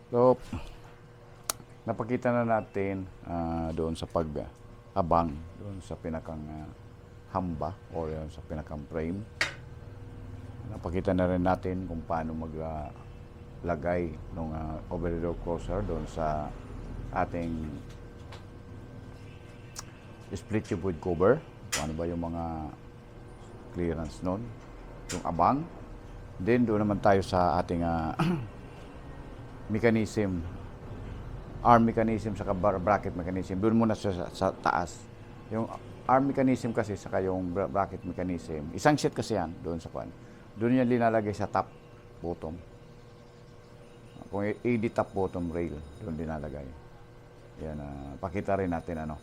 So, napakita na natin doon sa pag-abang, doon sa pinakang hamba o sa pinakang frame. Napakita na rin natin kung paano maglagay ng overhead crosser doon sa ating split tube with cover. Kung ano ba yung mga clearance nun, yung abang. Then doon naman tayo sa ating mechanism, arm mechanism saka bracket mechanism. Doon muna sa taas. Yung arm mechanism kasi saka yung bracket mechanism, isang set kasi yan doon sa pan. Doon yan linalagay sa top, bottom. Kung AD top bottom rail, doon linalagay. Yan, pakita rin natin ano.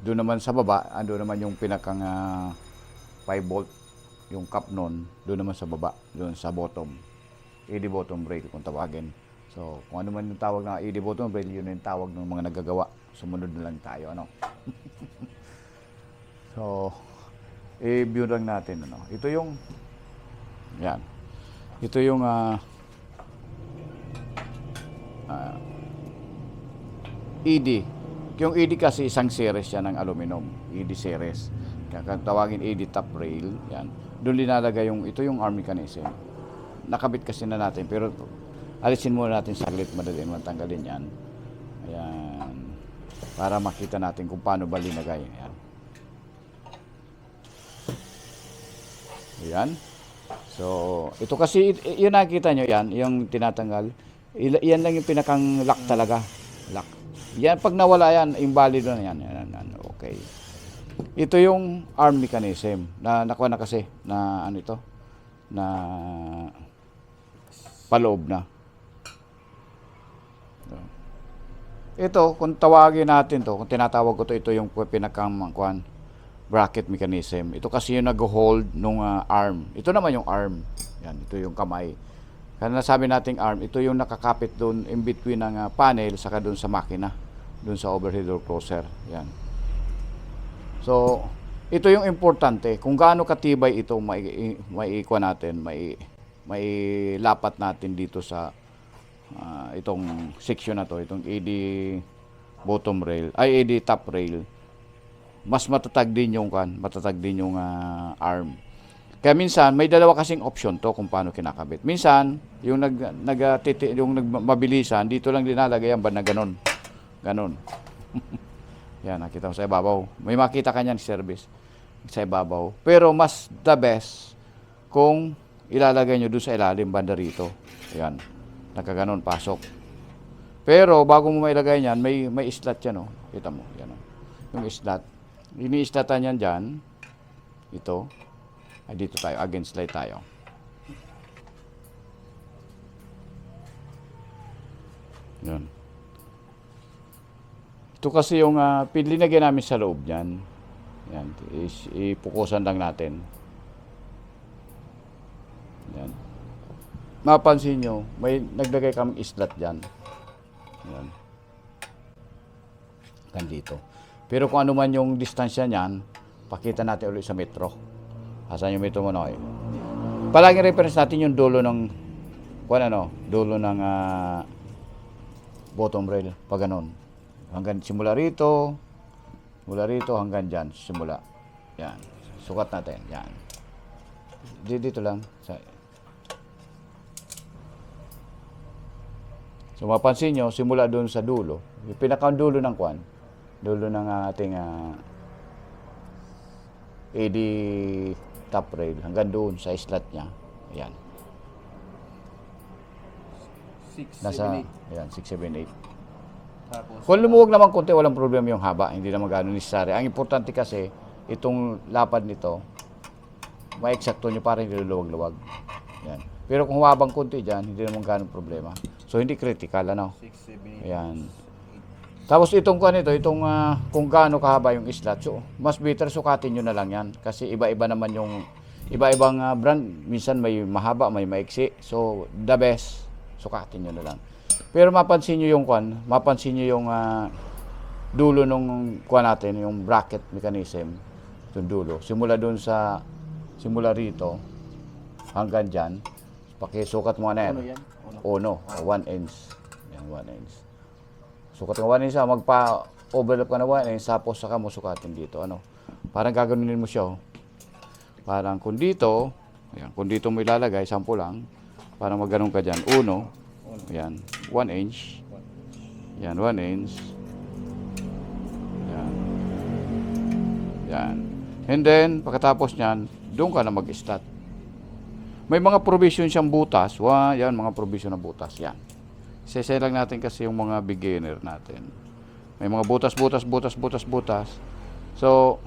Doon naman sa baba, ando naman yung pinakang 5 volt, yung cap nun, doon naman sa baba, doon sa bottom. AD bottom rail kung tawagin. So, kung ano man yung tawag na AD bottom rail, yun yung tawag ng mga nagagawa. Sumunod na lang tayo, ano. So, i-view lang natin, ano. Ito yung, yan. Ito yung, ED. Yung ED kasi isang series yan ng aluminum. ED series. Kaya tawagin ED top rail. Yan. Doon linalagay yung, ito yung arm mechanism. Nakabit kasi na natin. Pero alisin muna natin saglit. Madali naman tanggalin yan. Ayan. Para makita natin kung paano ba linagay. Ayan. Ayan. So, ito kasi, yun nakikita nyo yan. Yung tinatanggal. Yan lang yung pinakang lock talaga. Lock. Yan, pag nawala yan, invalid na yan. Okay. Ito yung arm mechanism na nakuha na kasi na ano ito na paloob na. Ito, kung tawagin natin to, kung tinatawag ko to, ito yung pinakang bracket mechanism. Ito kasi yung nag-hold nung arm. Ito naman yung arm. Yan, ito yung kamay. Kaya nasabi nating arm, ito yung nakakapit doon in between ng panel saka doon sa makina, doon sa overhead door closer. Yan. So, ito yung importante. Kung gaano katibay ito maiikwa natin, may lapat natin dito sa itong section na to, itong AD bottom rail, ay AD top rail. Mas matatag din yung arm. Kaya minsan may dalawa kasing option to kung paano kinakabit. Minsan, yung mabilisan, dito lang dinalagay yan ba na ganon. Ganon. Yan, nakita mo sa ibabaw. May makita ka niyan service sa ibabaw. Pero mas the best kung ilalagay nyo doon sa ilalim banda rito. Yan. Nakaganon, pasok. Pero bago mo mailagay niyan, may slot yan, oh. Kita mo, yan, oh. Yung slot. Ini-slotan yan dyan. Ito. Ay, dito tayo. Against light tayo. Yan. Ito kasi yung linagyan namin sa loob niyan. Yan. Ipukusan lang natin. Yan. Mapansin nyo, may naglagay kami slot dyan. Yan. Kan dito. Pero kung ano man yung distansya niyan, pakita natin ulit sa metro. Asan yung metro mo na kayo? Palaging reference natin yung dulo ng dulo ng bottom rail. Pag ganun. Hanggang simula rito hanggang dyan. Simula. Yan. Sukat natin. Yan. Dito lang. So, mapansin nyo, simula doon sa dulo. Yung pinaka-dulo ng dulo ng ating AD top rail hanggang doon sa slot niya. Ayan. 6, Nasa, 7, 8. ayan, 6, 7, 8. Tapos, Kung lumuwag naman konti, walang problema yung haba. Hindi naman gano'n necessary. Ang importante kasi, itong lapad nito, ma-eksakto nyo para hindi luluwag-luwag. Ayan. Pero kung humabang konti dyan, hindi naman gano'n problema. So, hindi critical, ano? 6, 7, 8. Ayan. Tapos itong kung gaano kahaba yung slot, so mas better sukatin nyo na lang yan. Kasi iba-iba naman yung, iba-ibang brand, minsan may mahaba, may maiksi. So, the best, sukatin nyo na lang. Pero mapansin nyo yung dulo nung natin, yung bracket mechanism, itong dulo. Simula rito, hanggang dyan, pakisukat mo na yan. Ano yan? uno, 1 inch. Yan, 1 inch. Sukat ng 1 inch, magpa-overlap ka na 1 inch, tapos saka mo sukatin dito, ano. Parang gaganunin mo siya, oh. Parang kung dito, ayan, kung dito mo ilalagay, sample lang, parang magganong ka dyan, uno, yan, 1 inch, yan, 1 inch, yan, yan. And then, pagkatapos nyan, doon ka na mag-start. May mga provision siyang butas. Yan, mga provision na butas. Yan. Isasay lang natin kasi yung mga beginner natin. May mga butas. So,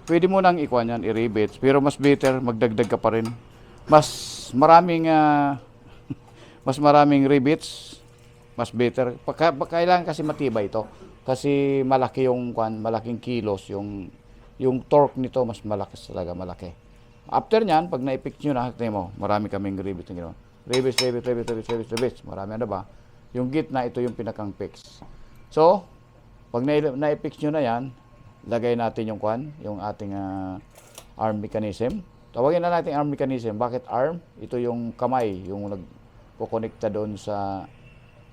pwede mo nang ikuha yan, i-rebate. Pero mas better, magdagdag ka pa rin. Mas maraming rebates, mas better. Kailangan kasi matibay ito. Kasi malaki yung malaking kilos, yung torque nito mas malaki talaga, malaki. After nyan, pag na-pick nyo na, tingnan mo, marami kaming rebate ng gano'n. Rebate. Marami ano ba? Yung gitna, ito yung pinakang fix. So, pag na-pick nyo na yan, lagay natin yung ating arm mechanism. Tawagin na natin arm mechanism. Bakit arm? Ito yung kamay, yung nagkukonekta doon sa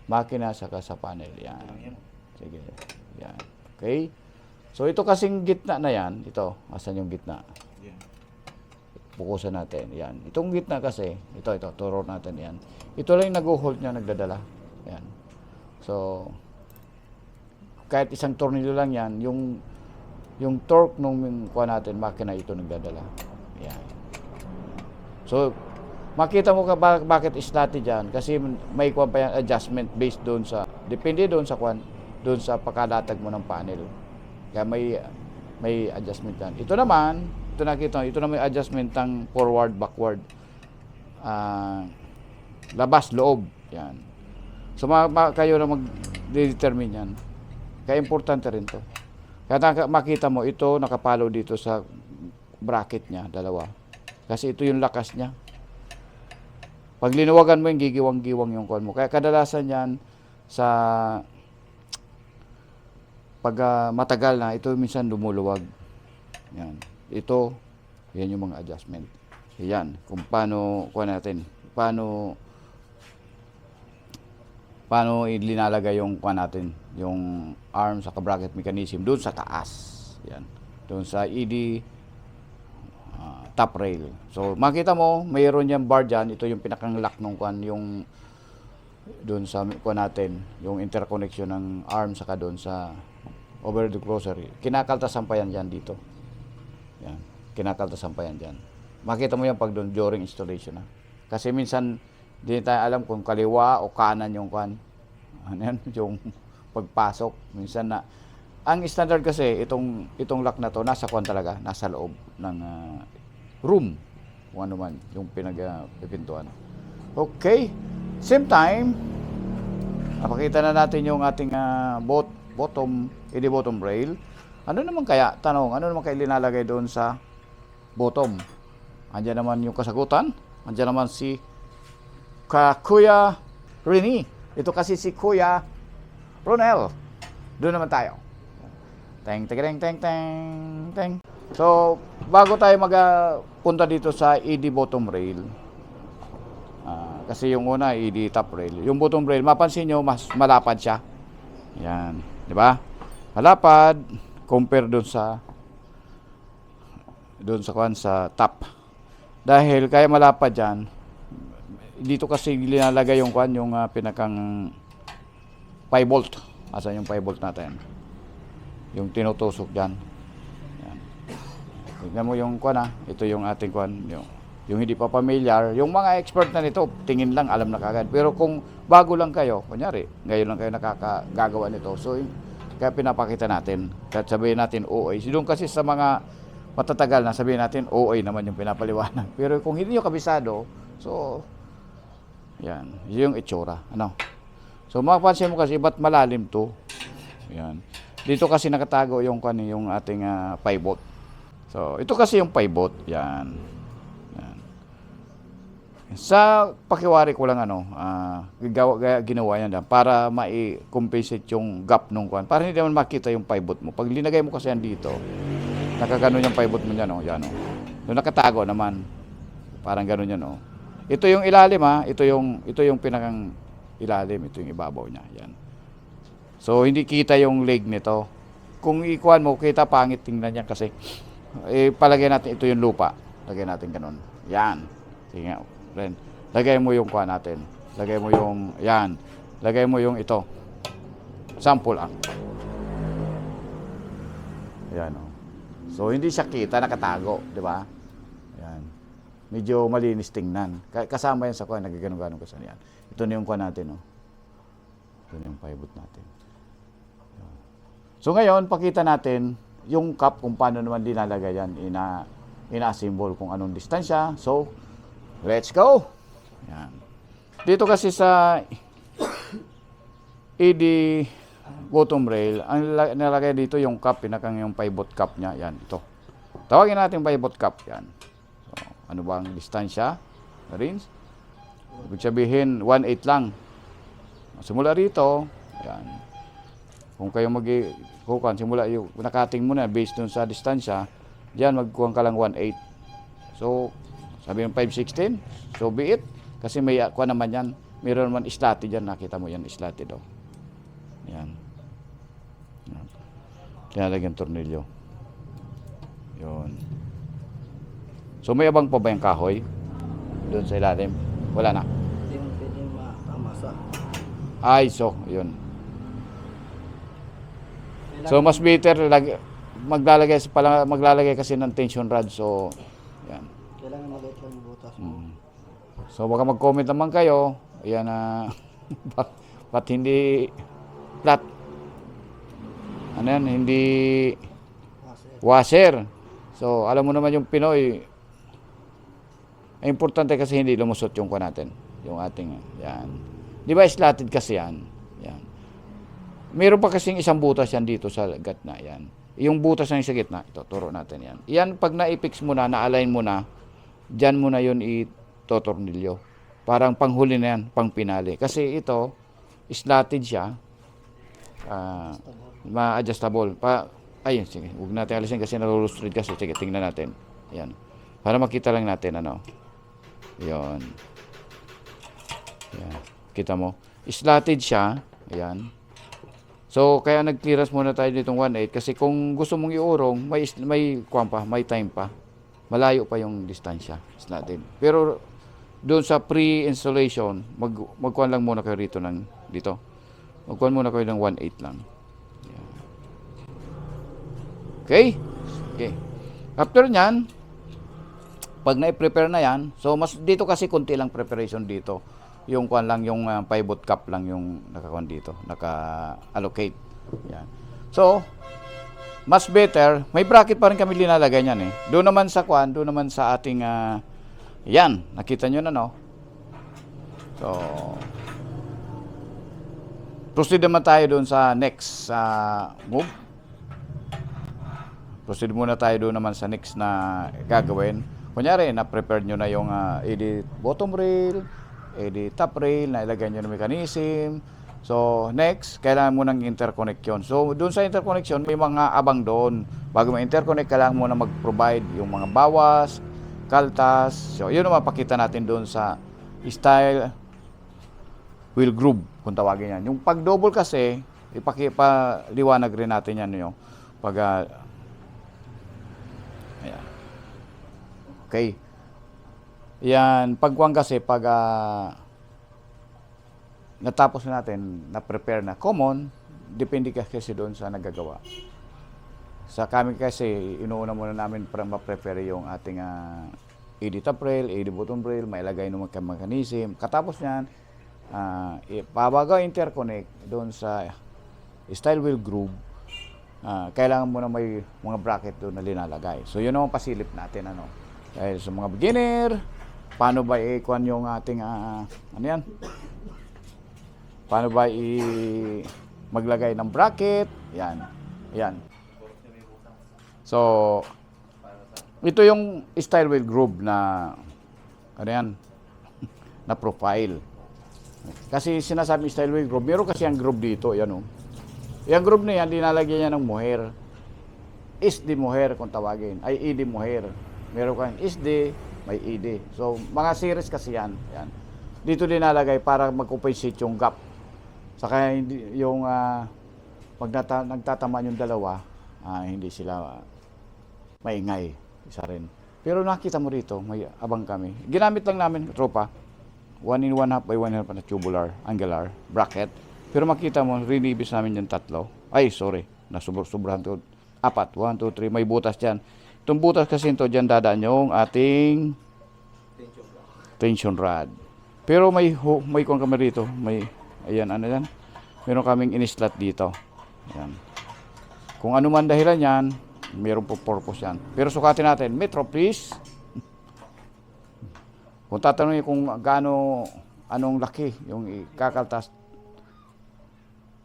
makina saka sa panel. Yan. Sige. Yan. Okay? So, ito kasing gitna na yan. Ito. Asan yung gitna? Pukusan natin. Yan. Itong gitna kasi, ito, turo natin yan. Ito lang yung nag-hold niya, nagdadala. Yan. So, kahit isang tornilyo lang yan, yung torque nung kuha natin, makina ito nagdadala. Yan. So, makita mo ka bakit slotted dyan. Kasi may kuha pa yan, adjustment based doon sa, depende doon sa doon sa pagkalatag mo ng panel. Kaya may adjustment yan. Ito naman, ito naman yung adjustment ng forward, backward, labas, loob. Yan. So, kayo na mag-determine yan. Kaya importante rin to. Kaya makita mo, ito nakapalo dito sa bracket niya, dalawa. Kasi ito yung lakas niya. Pag linuwagan mo yung gigiwang-giwang yung kuwan mo. Kaya kadalasan yan sa pag matagal na, ito minsan lumuluwag. Yan. Ito, yan yung mga adjustment. Yan, kung paano ilinalagay yung natin, yung arm sa bracket mechanism doon sa taas. Yan. Doon sa ED top rail. So, makita mo, mayroon yung bar dyan. Ito yung pinakang lock nung yung doon sa natin, yung interconnection ng arm saka doon sa over the grocery. Kinakaltasan pa yan dyan dito. Yan. Kinakaltasan pa yan dyan. Makita mo yan pag doon during installation. Kasi minsan, hindi tayo alam kung kaliwa o kanan yung yung pagpasok. Minsan na, ang standard kasi, itong lock na to, nasa talaga, nasa loob ng room. Kung ano man, yung pinagpipintuan. Okay. Same time, napakita na natin yung ating bottom rail. Ano naman kaya linalagay doon sa bottom? Andiyan naman yung kasagutan. Andiyan naman si Kuya Rini. Ito kasi si Kuya Ronel. Doon naman tayo. Teng. So, bago tayo punta dito sa ED bottom rail, kasi yung una, ED top rail. Yung bottom rail, mapansin nyo, mas malapad siya. Yan. Di ba? Malapad, compare doon sa top. Dahil kaya malapad yan, dito kasi linalagay yung pinakang 5 volt. Asan yung 5 volt natin? Yung tinutusok dyan. Yan. Tignan mo yung ito yung ating yung hindi pa familiar, yung mga expert na nito, tingin lang, alam na kagad. Pero kung bago lang kayo, kunyari, ngayon lang kayo nakakagawa nito, so kaya pinapakita natin. Kahit sabihin natin OA. Doon kasi sa mga matatagal na sabihin natin OA naman yung pinapaliwanag. Pero kung hindi nyo kabisado, so, yan, yung itsura. Ano? So, mapapansin mo kasi, ba't malalim to? Yan. Dito kasi nakatago yung ating 5 volt. So, ito kasi yung 5 volt. Yan. Sa pakiwari ko lang ginawa yan para ma-compensate yung gap nung para hindi naman makita yung 5 volt mo. Pag linagay mo kasi yan dito, nakaganon yung 5 volt mo dyan, yan. So, nakatago naman. Parang ganon yan, Ito yung ilalim ha, ito yung pinakang ilalim, ito yung ibabaw niya, yan. So hindi kita yung leg nito. Kung ikuan mo, kita pangit tingnan yan kasi palagay natin ito yung lupa. Lagay natin ganun. Yan. Sige nga, friend. Lagay mo yung kuan natin. Lagay mo yung yan. Lagay mo yung ito. Sample ah. Yan oh. So hindi siya kita, nakatago, di ba? Yan. Medyo malinis tingnan. Kasama yan sa kuan, nagaganon-ganon kasi yan. Ito na yung kuan natin oh. Ito na yung paibot natin. Yan. So ngayon, pakita natin yung cup kung paano naman dinalagay yan. Ina-assemble kung anong distansya. So, let's go! Yan. Dito kasi sa ED bottom rail, ang nilagay dito yung cup, pinakang yung pivot cup niya. Yan, ito. Tawagin natin pivot cup. Yan. So, ano bang distansya? Rinse. Ibig sabihin, 1/8 lang. Simula rito, yan. Kung kayo kukuhan, simula yung nakating mo na based dun sa distansya, diyan magkuhan ka lang 1/8. So, sabi ng 5/16, so be it. Kasi may kuha naman yan. Meron naman slotted dyan. Nakita mo yan, slotted oh. Yan. Yan. Tinalagyan tornilyo. Yun. So, may abang pa ba yung kahoy? Doon sa ilalim? Wala na. Hindi mo pwedeng makamasa. Ay, so, yun. So, mas better maglalagay kasi ng tension rod. So, yan. Kailangan maliit lang yung butas. So, baka mag-comment naman kayo. Ayan na. Ba't hindi flat? Ano yan? Hindi washer. So, alam mo naman yung Pinoy. Ay, importante kasi hindi lumusot yung kuha natin. Yung ating, yan. Di ba slotted kasi yan? Yan. Meron pa kasing isang butas yan dito sa gitna. Yan. Yung butas na yung sa gitna. Ito, turo natin yan. Yan, pag na-fix mo na, na-align mo na, dyan mo na yun itotornilyo. Parang panghuli na yan, pang pinali. Kasi ito, slotted siya. Ma-adjustable. Ayun, sige. Huwag natin alisin kasi nalulustrid kasi. Sige, tingnan natin. Yan. Para makita lang natin, ano. Yan. Yan. Kita mo? Slotted siya. Ayan. So, kaya nag-clearance muna tayo ditong 1/8 kasi kung gusto mong iurong, may time pa. Malayo pa yung distansya. Slotted. Pero doon sa pre-installation, magkuhan lang muna kayo dito. Magkuhan muna kayo ng 1/8 lang. Ayan. Okay? Okay. After nyan, pag na-prepare na yan, so mas dito kasi konti lang preparation dito. Yung kuan lang, yung pivot cup lang yung nakakuan dito, naka-allocate. Yan. So, mas better, may bracket pa rin kami linalagay niyan eh. Doon naman sa kuan, doon naman sa ating yan, nakita nyo na no. So, proceed naman tayo doon sa next move. Proceed muna tayo doon naman sa next na gagawin. Kunyari, na-prepare nyo na yung ED bottom rail, ED top rail, na ilagay nyo na mechanism. So, next, kailangan mo ng interconnection. So, doon sa interconnection, may mga abang doon. Bago ma-interconnect, kailangan mo na mag-provide yung mga bawas, kaltas. So, yun naman pakita natin doon sa style wheel groove, kung tawagin yan. Yung pag-double kasi, ipaliwanag rin natin yan yung pag ayan. Okay. Yan, pagkuhan kasi, pag natapos natin, na-prepare na common, depende kasi doon sa nagagawa. Sa kami kasi, inuuna muna namin para ma-prepare yung ating ED top rail, ED bottom rail, mailagay ng mechanism. Katapos yan, pabaga interconnect doon sa style wheel groove, kailangan mo na may mga bracket doon na linalagay. So, yun ang pasilip natin. Dahil sa mga beginner, paano ba i-kuhan yung ating, ano yan? Paano ba maglagay ng bracket? Yan. Yan. So, ito yung style wheel groove na, ano yan? Na profile. Kasi sinasabi style wheel groove, meron kasi ang groove dito, yan o. Yung groove na yan, linalagyan niya ng mohair. SD mohair kung tawagin. Ay, ED mohair. Meron kang SD, may ED. So, mga series kasi yan. Yan. Dito din nalagay para mag-compensate yung gap. Saka hindi, yung pag nagtatamaan yung dalawa, hindi sila maingay. Isa rin. Pero nakita mo rito, may abang kami. Ginamit lang namin, tropa, 1 in 1/2 by 1 1/2 na tubular, angular, bracket. Pero makita mo, rinibis namin yung tatlo. Ay, sorry, sobrahan to. 4, 1, 2, 3, may butas dyan. Itong butas kasi ito, dyan dadaan yung ating tension rod. Pero may kung kami rito, may, ayan, ano yan? Meron kaming in-slot dito. Ayan. Kung ano man dahilan yan, meron po purpose yan. Pero sukatin natin, metro please. Kung tatanungin kung gaano, anong laki yung ikakaltas,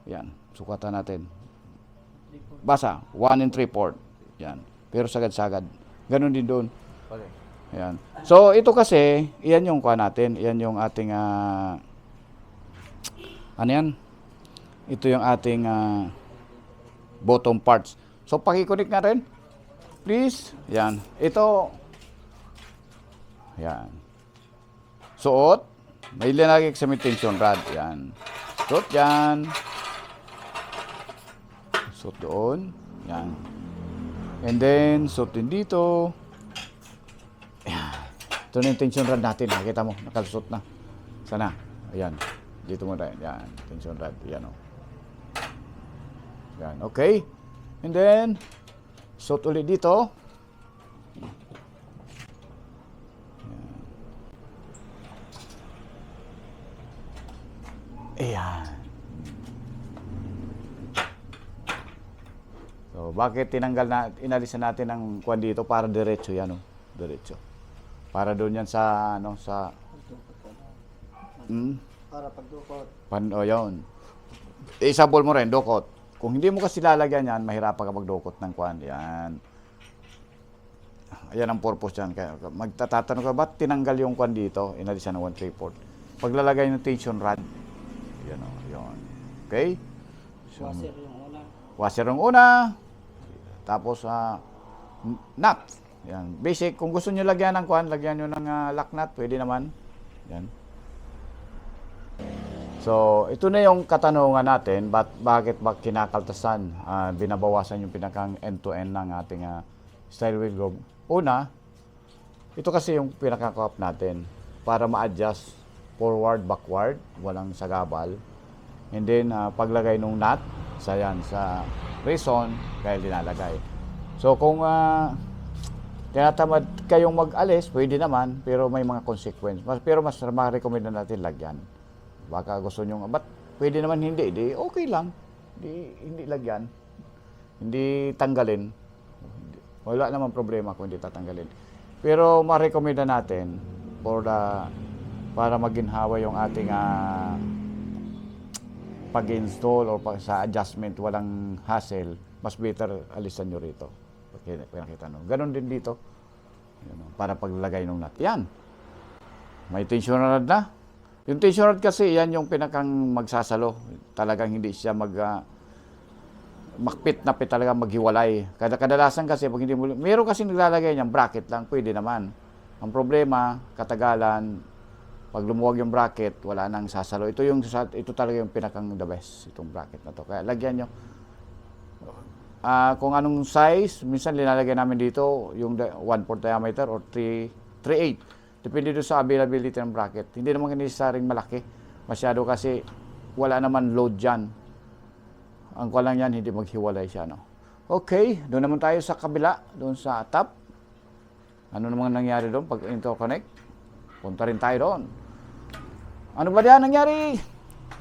yan, sukatan natin. Basa, 1 3/4. Yan. Pero sagad-sagad. Ganon din doon. Okay. Yan. So, ito kasi, iyan yung kuha natin. Iyan yung ating, ano yan? Ito yung ating bottom parts. So, pakikunik nga rin. Please. Yan. Ito. Yan. Suot. May linagay sa tension rod. Yan. Suot yan. Suot doon. Yan. And then, suot din dito. Yan. Ito na yung tension rod natin. Nakita mo, nakalusot na. Sana. Ayan. Dito mo tayo. Yan. Tension rod. Yan o. Yan. Okay. And then, suot ulit dito. Ayan. So, bakit inalisan natin ang kuwan dito para diretso yan, oh. Diretso. Para doon yan sa, ano, sa, Para pagdukot. yun. Isabol mo rin, dukot. Kung hindi mo kasi lalagyan yan, mahirapan ka magdukot ng kuwan. Yan. Ayan ang purpose yan. Kaya magtatatanong ka, ba't tinanggal yung kuwan dito? Inalisan ng 1 3/4. Paglalagay ng tension rod, yan o, yun. Okay? So, Washer yung una. washer ang una. Tapos, nut. Yan. Basic, kung gusto nyo lagyan ng kuwan, lagyan nyo ng lock nut, pwede naman. Yan. So, ito na yung katanungan natin, bakit ba kinakaltasan, binabawasan yung pinakang end-to-end ng ating style wheel globe. Una, ito kasi yung pinaka-cup natin para ma-adjust forward, backward, walang sagabal. And then, paglagay ng nut, sa reason, kaya linalagay. So, kung tinatamad kayong mag-alis, pwede naman, pero may mga consequence. Pero mas ma-recommend na natin lagyan. Baka gusto nyo, ba't pwede naman hindi? Di okay lang. Hindi lagyan. Hindi tanggalin. Wala naman problema kung hindi tatanggalin. Pero ma-recommend na natin para maginhawa yung ating pag-install o sa adjustment, walang hassle, mas better alisan nyo rito. Pinakita nyo. Ganon din dito. Para paglagay ng nut. Yan. May tension rod na. Yung tension rod kasi, yan yung pinakang magsasalo. Talagang hindi siya makpit na talaga maghiwalay. Kadalasan kasi, pag hindi mo, meron kasi naglalagay niyan, bracket lang, pwede naman. Ang problema, katagalan, pag lumuwag yung bracket, wala nang sasalo. Ito talaga yung pinakang the best, itong bracket na to. Kaya lagyan nyo. Kung anong size, minsan linalagay namin dito, yung 1/4 diameter or 3/8. Depende doon sa availability ng bracket. Hindi naman necessaryong malaki. Masyado kasi wala naman load dyan. Ang ko lang yan, hindi maghiwalay siya. No? Okay, doon naman tayo sa kabila, doon sa top. Ano naman nangyari doon pag interconnect? Punta rin tayo doon. Ano ba yan nangyari?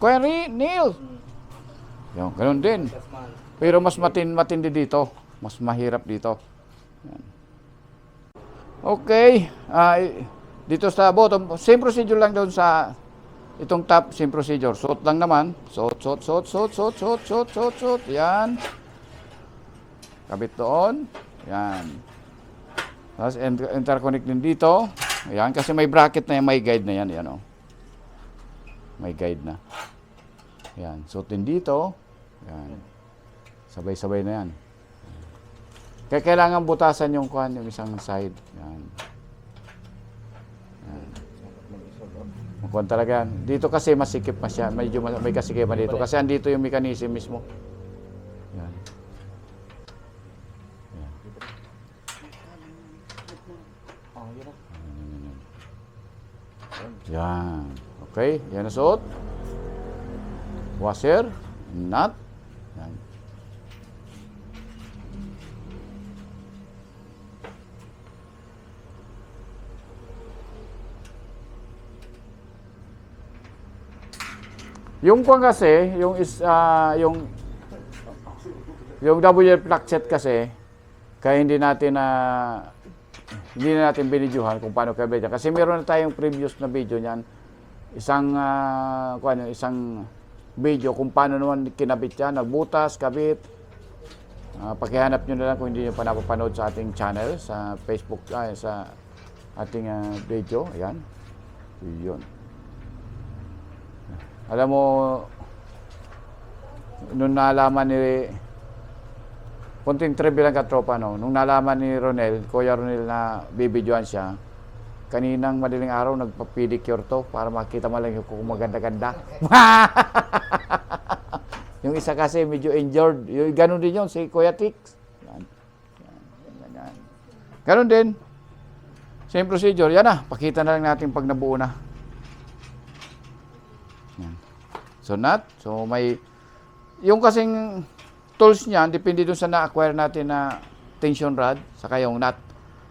Kuya Neil? Yung, ganun din. Pero mas matindi dito. Mas mahirap dito. Yan. Okay. Dito sa bottom, same procedure lang doon sa itong top, same procedure. Suot lang naman. Suot. Yan. Kabit doon. Yan. Tapos interconnect din dito. Yan, kasi may bracket na yan, may guide na yan. Yan, oh. May guide na. Yan. Suot din dito. Yan. Sabay-sabay na yan. Kaya kailangan butasan yung isang side. Yan. Kung talaga, dito kasi masikip pa siya, medyo may kasikipan dito. Kasi andito yung mechanism mismo. Yan. Yan. Okay, yan na suot. Washer, nut. Yan. Yung kwan kasi, yung WL plug set kasi, kaya hindi na natin binidyohan kung paano kabit yan. Kasi meron na tayong previous na video niyan. Isang video kung paano naman kinabit yan, nagbutas, kabit. Pakihanap nyo na lang kung hindi nyo pa napapanood sa ating channel, sa Facebook, sa ating video. Ayan. Yun. Alam mo, nung nalaman ni, kunting trivia lang katropa, no? Nung nalaman ni Ronel, Kuya Ronel na bibidyoan siya, kaninang madaling araw nagpa-pedicure to para makita mo lang yung kung maganda-ganda. Yung isa kasi medyo injured. Yung, ganun din yun, si Kuya Tix. Yan. Yan. Ganun din. Same procedure. Yan na, pakita na lang natin pag nabuo na. Yan. So, nut. So, may, yung kasing tools niyan, depende dun sa na-acquire natin na tension rod, saka yung nut.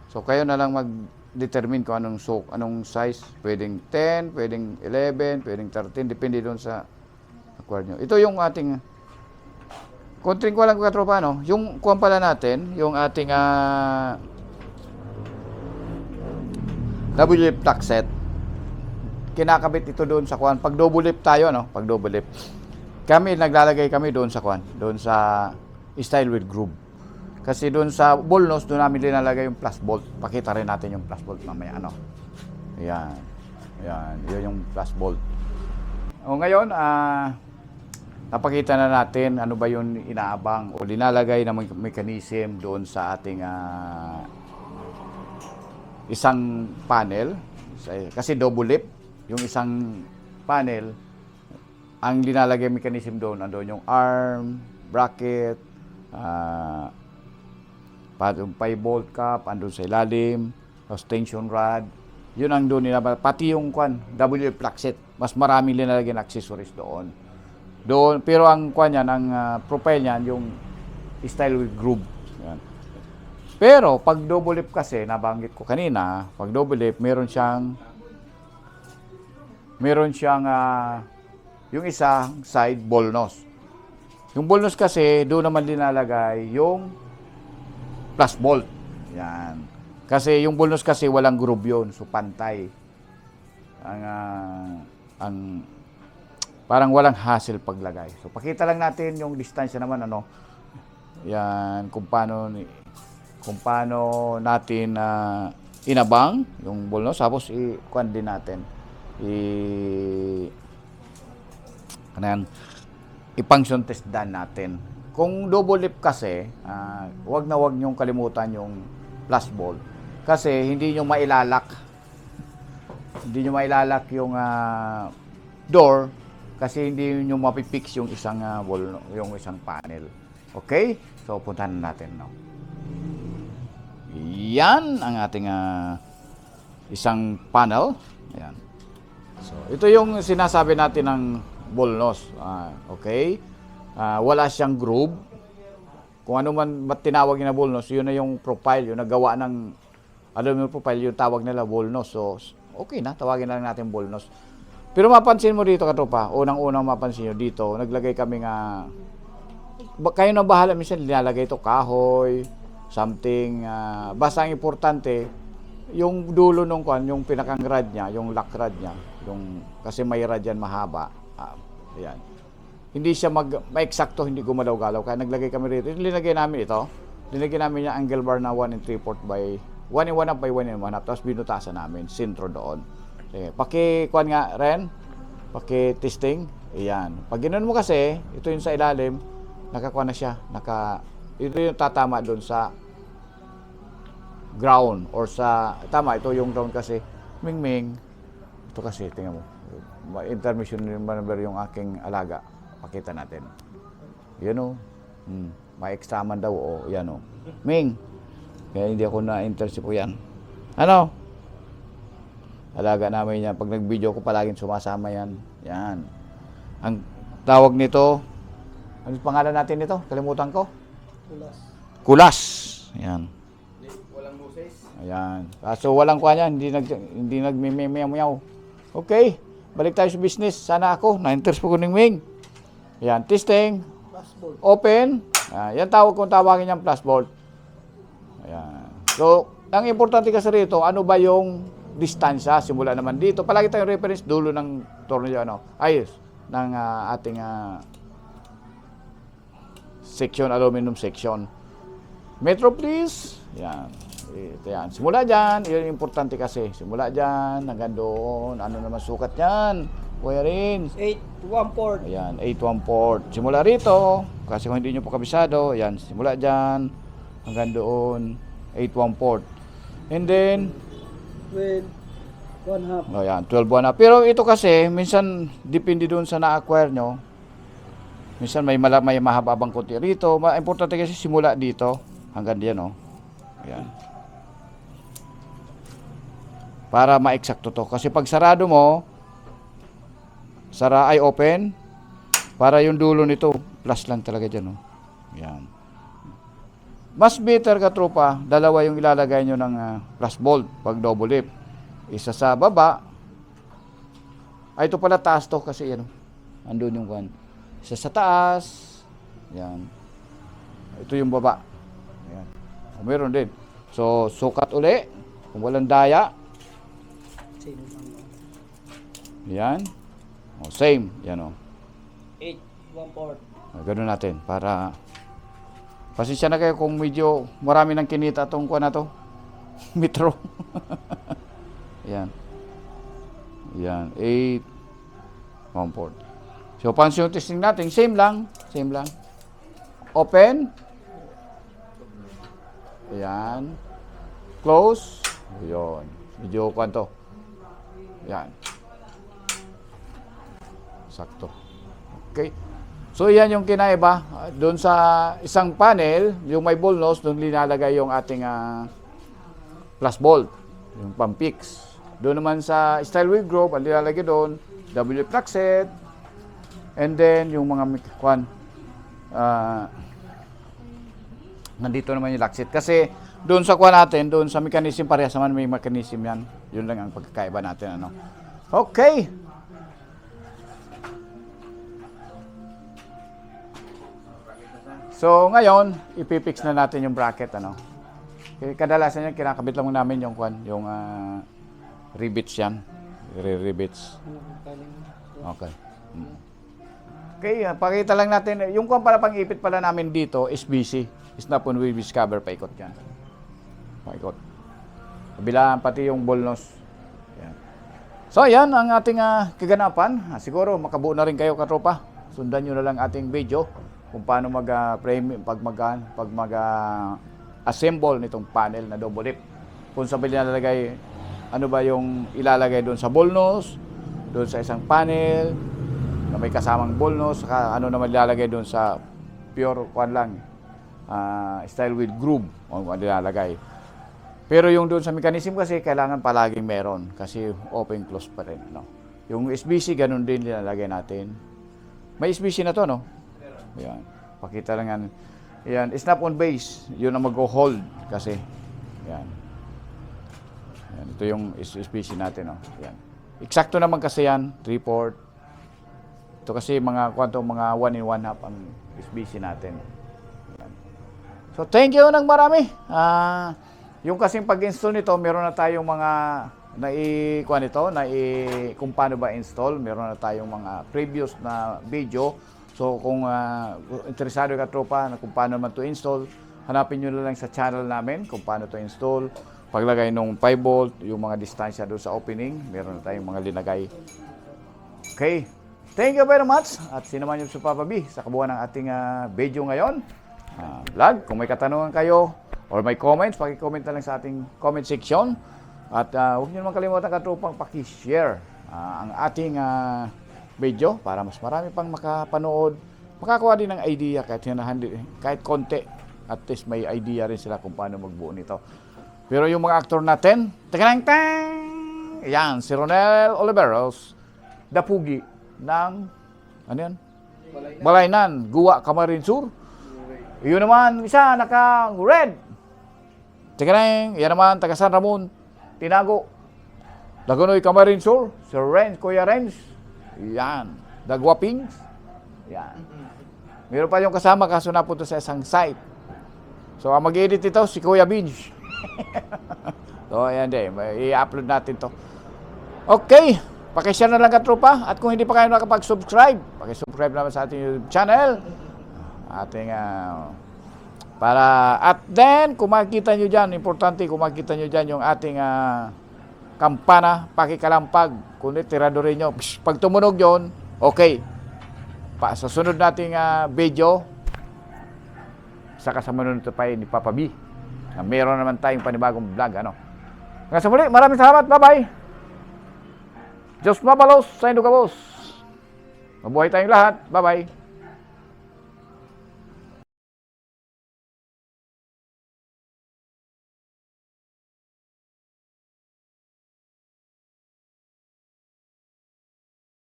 So, kayo na lang mag-determine kung anong size. Pwedeng 10, pwedeng 11, pwedeng 13, depende dun sa acquire nyo. Ito yung ating, konting ko lang katropa, no? Yung kuwan pala natin, yung ating WL plug set, kinakabit ito doon sa kuwan. Pag double lip tayo, no? Pag double lip. Naglalagay kami doon sa kuwan, doon sa style with groove. Kasi doon sa ball nose, doon namin linalagay yung plus bolt. Pakita rin natin yung plus bolt mamaya, ano. Ayan. Ayan, yun yung plus bolt. O ngayon, napakita na natin ano ba yung inaabang o linalagay na mechanism doon sa ating isang panel. Kasi double lip, yung isang panel, ang linalagay mechanism doon, andun yung arm, bracket, yung 5-bolt cap, andun sa ilalim, tapos tension rod, yun ang doon nila, pati yung WL plug set, mas marami linalagay na accessories doon. Pero ang yan, ang profile niyan, yung style with groove. Yan. Pero pag double lip kasi, nabanggit ko kanina, pag double lip, meron siyang yung isang side ball nose. Yung ball nose kasi, doon naman linalagay yung plus bolt. Yan. Kasi yung ball nose kasi walang groove yun. So, pantay. Parang walang hassle paglagay. So, pakita lang natin yung distansya naman, ano. Yan, kung paano natin inabang yung ball nose. Tapos, i-kuan din natin. I-function test dan natin. Kung double lip kasi, wag niyong kalimutan yung plus bolt. Kasi hindi nyo mailalak. Hindi nyo mailalak yung door kasi hindi nyo mapipix yung isang yung isang panel. Okay? So, puntahan natin, no? Yan ang ating isang panel. Ayan. So, ito yung sinasabi natin ng ball nose. Okay? Wala siyang groove. Kung ano man tinawag na ball nose, yun na yung profile, yung nagawa ng, alam mo yung profile, yung tawag nila ball nose. So, okay na, tawagin na lang natin ball nose. Pero mapansin mo dito, katropa, unang-unang mapansin nyo dito, naglagay kami kayo na bahala, minsan nilalagay ito, kahoy, something, basta ang importante, yung dulo nung yung pinakang rod niya, yung lock rod niya, kasi may rod yan mahaba, ayan. Hindi siya ma-eksakto, hindi gumalaw-galaw. Kaya naglagay kami rito. Linagay namin ito. Linagay namin yung angle bar na 1 3/4 by 1 1/2 by 1 1/2. Tapos binutasan namin. Sintro doon. Sige. Paki-kuan nga, Ren. Paki-testing. Ayan. Pag ganoon mo kasi, ito yung sa ilalim, nakakuan na siya. Ito yung tatama doon sa ground. Or sa, tama, ito yung ground kasi. Ming-ming. Ito kasi, tingnan mo. intermission maneuver yung aking alaga. Pakita natin. Yan o. May eksaman daw. O, yan o. Ming. Kaya hindi ako na-interest po yan. Ano? Alaga namin yan. Pag nag-video ko, palaging sumasama yan. Yan. Ang tawag nito, ano pangalan natin nito? Kalimutan ko. Tulas. Kulas. Yan. Walang boses. Ayan. Kaso walang kuha niya, hindi nagmimiyaw-miyaw. Okay, balik tayo sa business. Sana ako, na-interest po ko ng Ming. Ayan, testing. Passport. Open. Yan tawag kung tawagin niyang plus bolt. Ayan. So, ang importante kasi rito, ano ba yung distansya? Simula naman dito. Palagi tayong reference dulo ng tornilyo, ayos, ng ating section, aluminum section. Metro please. Yan. Ito yan. Simula dyan. Yun yung importante kasi. Simula dyan. Hanggang doon. Ano naman sukat yan? Kuya Rins. 814. Ayan. 814. Simula rito. Kasi kung hindi nyo pa kabisado. Ayan. Simula dyan. Hanggang doon. 814. And then. 12. 1/2. Ayan. 12 buwan na. Pero ito kasi. Minsan. Depende doon sa na-acquire nyo. Minsan may mahababang konti rito. Importante kasi simula dito. Hanggang diyan, Ayan. Para ma-eksakto to. Kasi pag sarado mo, sara ay open, para yung dulo nito, plus lang talaga dyan, Ayan. Mas better ka, tropa, dalawa yung ilalagay nyo ng plus bolt pag double lip. Isa sa baba. Ay, ito pala taas to kasi yan, andun yung one. Isa sa taas. Ayan. Ito yung baba. Ayan. Meron din. So, sukat uli. Kung walang daya. Same lang. Yan. Same. Yan 814. Ganun natin. Para, pasensya na kayo kung medyo marami ng kinita itong kuha na to. Metro. Yan. Yan. 814. So, function testing natin. Same lang. Same lang. Open. Ayan. Close. Ayan. Medyo kwanto. Ayan. Sakto. Okay. So, yan yung kinaiba. Doon sa isang panel, yung may ball nose, doon linalagay yung ating plus bolt. Yung pang-fix. Doon naman sa style wheel group, ang linalagay doon, W plug set. And then, yung mga nandito naman yung lock set. Kasi, doon sa kuha natin, doon sa mechanism, parehas naman may mechanism yan. Yun lang ang pagkakaiba natin, Okay. So, ngayon, ipipix na natin yung bracket, Kadalasan yan, kinakabit lang namin yung rivets yan. Rivets. Okay. Okay, pakita lang natin. Yung pala pang-ipit pala namin dito, SBC. Snap on wheel cover, paikot yan. Paikot. Kabilaan pati yung ball nose. Yan. So, yan ang ating kaganapan. Siguro, makabuo na rin kayo, katropa. Sundan nyo na lang ating video kung paano mag-frame, pag mag-assemble nitong panel na double lip. Kung sabi nilalagay, ano ba yung ilalagay doon sa ball nose, doon sa isang panel, na may kasamang ball nose, saka ano naman ilalagay doon sa pure style with groove, o ano ilalagay. Pero yung doon sa mechanism kasi, kailangan palaging meron, kasi open close pa rin. Yung SBC, ganun din nilalagay natin. May SBC na to, Ayan. Pakita lang yan. Ayan. Snap on base. Yun ang mag-hold kasi. Ayan. Ayan. Ito yung SBC natin. Ayan. Eksakto naman kasi yan. 3/4. Ito kasi mga 1 in 1/2 ang SBC natin. Ayan. So, thank you ng marami. Yung kasing pag-install nito, meron na tayong mga kung paano ba install. Meron na tayong mga previous na video. So, kung interesado ka, tropa, na kung paano man to install, hanapin nyo na lang sa channel namin kung paano to install. Paglagay ng 5 volt, yung mga distansya doon sa opening, meron na tayong mga linagay. Okay. Thank you very much. At sinaman nyo sa Papa B sa kabuuan ng ating video ngayon. Vlog, kung may katanungan kayo or may comments, paki-comment na lang sa ating comment section. At huwag nyo naman kalimutan, katropang, paki-share ang ating video para mas marami pang makapanood, makakuha din ng idea kahit konti. At least may idea rin sila kung paano magbuo nito. Pero yung mga aktor natin, yan, si Ronel Oliveros, Dapugi ng, ano yan? Balaynan, Guwa, Camarines Sur. Yun naman, isa, naka-red. Yan naman, taga San Ramon, Tinago. Dagonoy, Camarines Sur, si Renz, Kuya Renz. Yan, Dagwa Pings. Yan. Meron pa yung kasama, kaso napunta sa isang site. So, ang mag-edit ito, si Kuya Binge. So, ayan din, i-upload natin to. Okay, pakishare na lang katropa. At kung hindi pa kayo nakapag-subscribe, pakisubscribe naman sa ating YouTube channel. Ating, at then, kung makikita nyo dyan, importante kung makikita nyo dyan yung ating kampana, pakikalampag, kundi tirado rin nyo. Pag tumunog yun, okay. Sa sunod nating video, sa kasama nun ito pa ni Papa B, na meron naman tayong panibagong vlog. Hanggang sa muli, maraming salamat. Bye-bye. Diyos mabalos sa Indogabos. Mabuhay tayong lahat. Bye-bye.